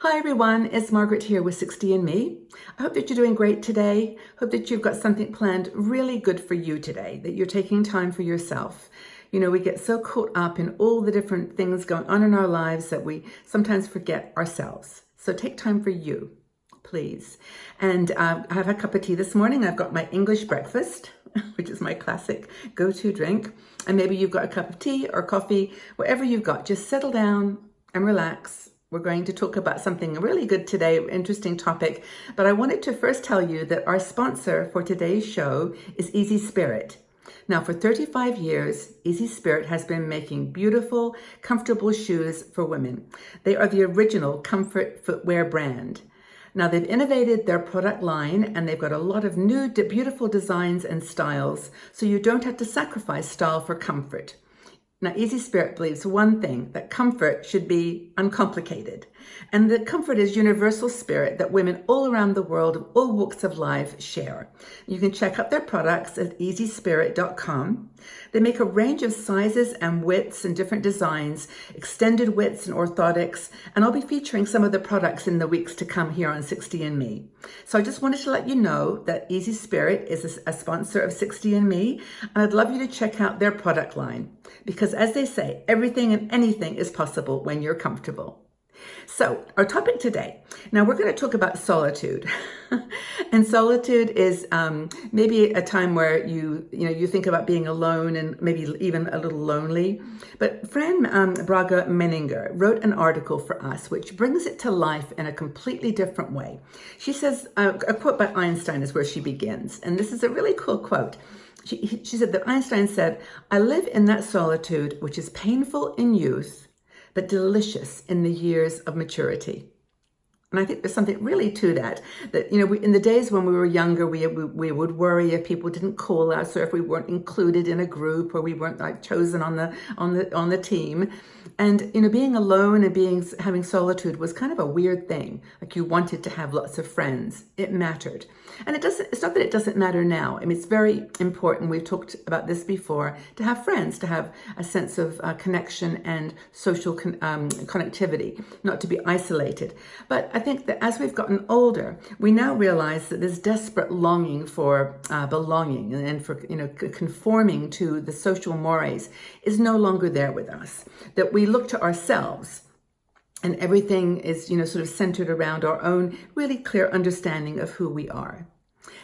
Hi everyone, it's Margaret here with 60andMe. I hope that you're doing great today. Hope that you've got something planned really good for you today, that you're taking time for yourself. You know, we get so caught up in all the different things going on in our lives that we sometimes forget ourselves. So take time for you, please. And I have a cup of tea this morning. I've got my English breakfast, which is my classic go-to drink. And maybe you've got a cup of tea or coffee, whatever you've got, just settle down and relax. We're going to talk about something really good today, interesting topic, but I wanted to first tell you that our sponsor for today's show is Easy Spirit. Now, for 35 years, Easy Spirit has been making beautiful, comfortable shoes for women. They are the original comfort footwear brand. Now, they've innovated their product line and they've got a lot of new, beautiful designs and styles, so you don't have to sacrifice style for comfort. Now, Easy Spirit believes one thing, that comfort should be uncomplicated. And that comfort is universal spirit that women all around the world of all walks of life share. You can check out their products at easyspirit.com. They make a range of sizes and widths and different designs, extended widths and orthotics, and I'll be featuring some of the products in the weeks to come here on 60andMe. So I just wanted to let you know that Easy Spirit is a sponsor of 60andMe, and I'd love you to check out their product line, because as they say, everything and anything is possible when you're comfortable. So our topic today, now we're going to talk about solitude. And solitude is maybe a time where you think about being alone and maybe even a little lonely. But Fran Braga Menninger wrote an article for us which brings it to life in a completely different way. She says, a quote by Einstein is where she begins. And this is a really cool quote. She said that Einstein said, "I live in that solitude which is painful in youth, but delicious in the years of maturity." And I think there's something really to that, in the days when we were younger, we would worry if people didn't call us or if we weren't included in a group or we weren't chosen on the team. And, being alone and having solitude was kind of a weird thing. Like you wanted to have lots of friends. It mattered. And it's not that it doesn't matter now. I mean, it's very important. We've talked about this before, to have friends, to have a sense of connection and social connectivity, not to be isolated. But I think that as we've gotten older, we now realize that this desperate longing for belonging and for, conforming to the social mores is no longer there with us. That we look to ourselves and everything is, sort of centered around our own really clear understanding of who we are.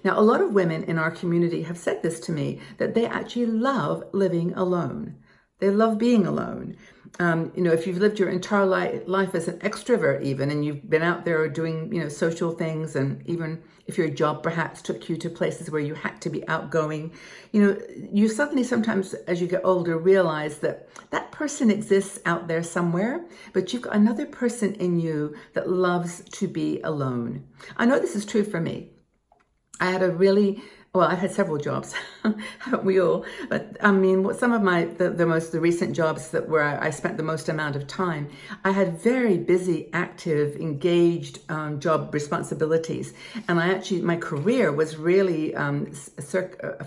Now, a lot of women in our community have said this to me, that they actually love living alone. They love being alone. If you've lived your entire life as an extrovert even, and you've been out there doing, social things, and even if your job perhaps took you to places where you had to be outgoing, you suddenly sometimes as you get older realize that that person exists out there somewhere, but you've got another person in you that loves to be alone. I know this is true for me. I had I've had several jobs, haven't we all? But I mean, some of the recent jobs where I spent the most amount of time, I had very busy, active, engaged job responsibilities. And my career was really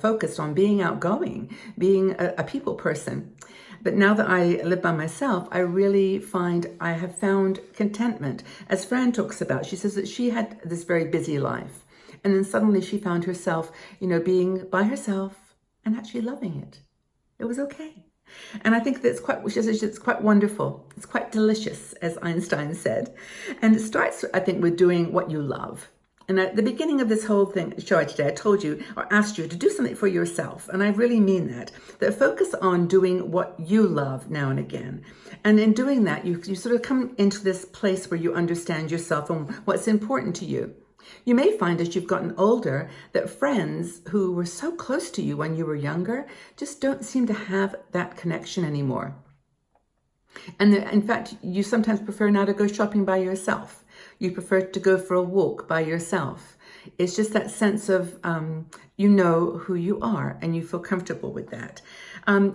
focused on being outgoing, being a people person. But now that I live by myself, I really find I have found contentment. As Fran talks about, she says that she had this very busy life. And then suddenly she found herself, being by herself and actually loving it. It was okay. And I think that's it's quite wonderful. It's quite delicious, as Einstein said. And it starts, I think, with doing what you love. And at the beginning of this whole show today, I told you or asked you to do something for yourself. And I really mean that focus on doing what you love now and again. And in doing that, you sort of come into this place where you understand yourself and what's important to you. You may find as you've gotten older that friends who were so close to you when you were younger just don't seem to have that connection anymore. And in fact, you sometimes prefer now to go shopping by yourself. You prefer to go for a walk by yourself. It's just that sense of, you know who you are and you feel comfortable with that.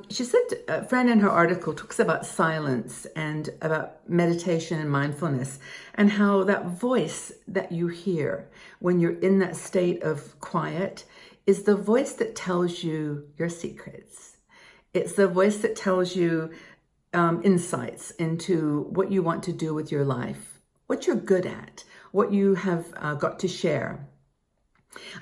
She said, Fran in her article talks about silence and about meditation and mindfulness, and how that voice that you hear when you're in that state of quiet is the voice that tells you your secrets. It's the voice that tells you insights into what you want to do with your life, what you're good at, what you have got to share.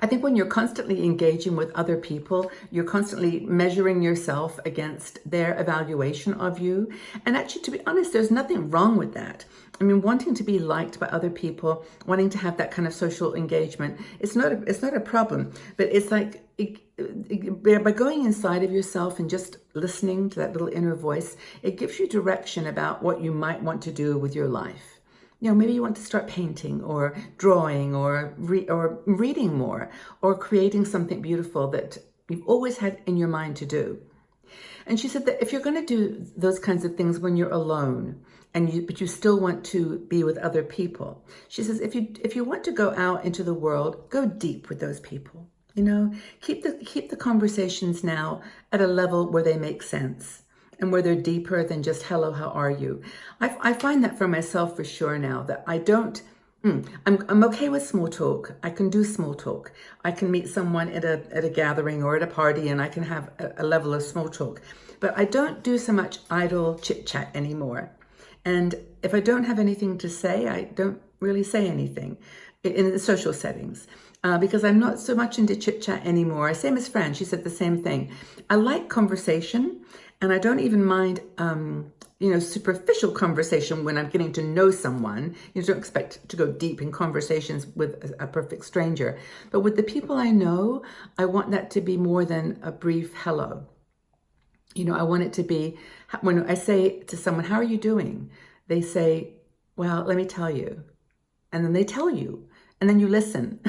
I think when you're constantly engaging with other people, you're constantly measuring yourself against their evaluation of you. And actually, to be honest, there's nothing wrong with that. I mean, wanting to be liked by other people, wanting to have that kind of social engagement, it's not a problem. But it's like by going inside of yourself and just listening to that little inner voice, it gives you direction about what you might want to do with your life. You know, maybe you want to start painting or drawing or reading more or creating something beautiful that you've always had in your mind to do. And she said that if you're going to do those kinds of things when you're alone, but you still want to be with other people, she says if you want to go out into the world, go deep with those people. You know, keep the conversations now at a level where they make sense. And where they're deeper than just, hello, how are you? I find that for myself for sure now, that I don't, I'm okay with small talk. I can do small talk. I can meet someone at a gathering or at a party and I can have a level of small talk. But I don't do so much idle chit chat anymore. And if I don't have anything to say, I don't really say anything in the social settings. Because I'm not so much into chit chat anymore. Same as Fran, she said the same thing. I like conversation. And I don't even mind, superficial conversation when I'm getting to know someone. You don't expect to go deep in conversations with a perfect stranger. But with the people I know, I want that to be more than a brief hello. You know, I want it to be, when I say to someone, how are you doing? They say, well, let me tell you. And then they tell you. And then you listen.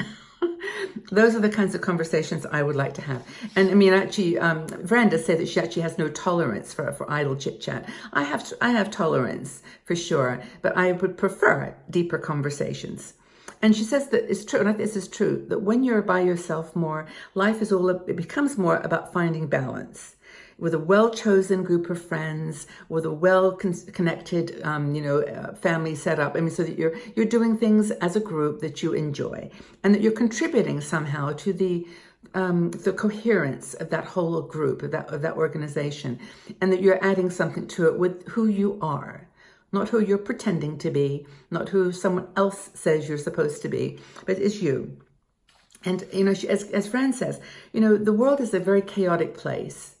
Those are the kinds of conversations I would like to have. And I mean, actually, Veranda said that she actually has no tolerance for idle chit chat. I have tolerance for sure, but I would prefer deeper conversations. And she says that it's true, and I think this is true, that when you're by yourself more, it becomes more about finding balance. With a well-chosen group of friends, with a well-connected, family set up. I mean, so that you're doing things as a group that you enjoy, and that you're contributing somehow to the coherence of that whole group, of that organization, and that you're adding something to it with who you are, not who you're pretending to be, not who someone else says you're supposed to be, but it's you. And you know, as Fran says, you know, the world is a very chaotic place.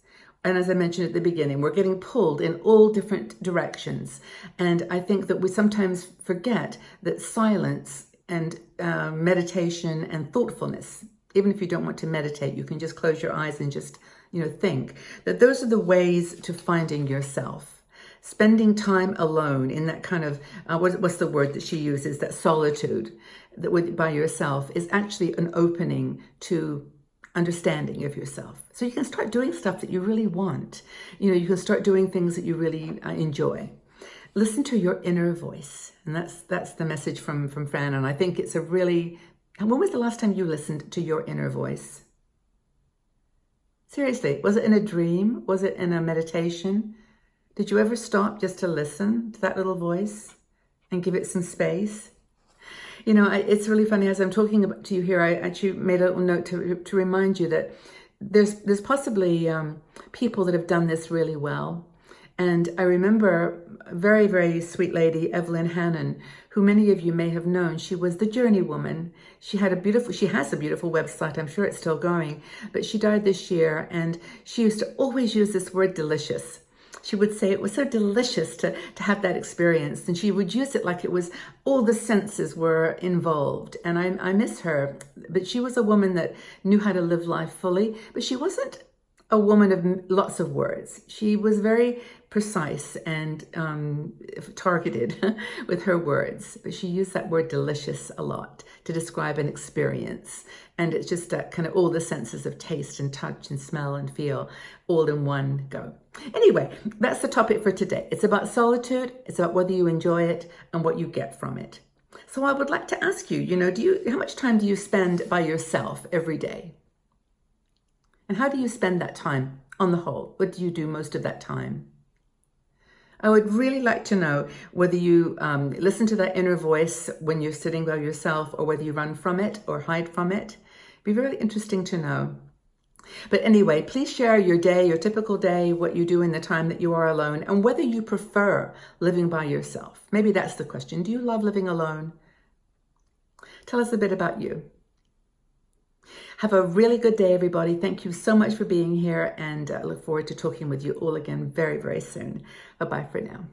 And as I mentioned at the beginning, we're getting pulled in all different directions. And I think that we sometimes forget that silence and meditation and thoughtfulness, even if you don't want to meditate, you can just close your eyes and just, think, that those are the ways to finding yourself. Spending time alone in that kind of, what's the word that she uses, that solitude, by yourself, is actually an opening to understanding of yourself. So you can start doing stuff that you really want. You can start doing things that you really enjoy. Listen to your inner voice. And that's the message from Fran. And I think it's when was the last time you listened to your inner voice? Seriously, was it in a dream? Was it in a meditation? Did you ever stop just to listen to that little voice and give it some space? It's really funny, as I'm talking to you here, I actually made a little note to remind you that there's possibly people that have done this really well. And I remember a very, very sweet lady, Evelyn Hanan, who many of you may have known. She was the Journey Woman. She has a beautiful website. I'm sure it's still going, but she died this year. And she used to always use this word delicious. She would say it was so delicious to have that experience. And she would use it like it was all the senses were involved. And I miss her. But she was a woman that knew how to live life fully. But she wasn't a woman of lots of words. She was very precise and targeted with her words. But she used that word delicious a lot to describe an experience. And it's just that kind of all the senses of taste and touch and smell and feel all in one go. Anyway, that's the topic for today. It's about solitude. It's about whether you enjoy it and what you get from it. So I would like to ask you, how much time do you spend by yourself every day? And how do you spend that time on the whole? What do you do most of that time? I would really like to know whether you listen to that inner voice when you're sitting by yourself, or whether you run from it or hide from it. It'd be really interesting to know. But anyway, please share your day, your typical day, what you do in the time that you are alone, and whether you prefer living by yourself. Maybe that's the question. Do you love living alone? Tell us a bit about you. Have a really good day, everybody. Thank you so much for being here, and I look forward to talking with you all again very, very soon. Bye-bye for now.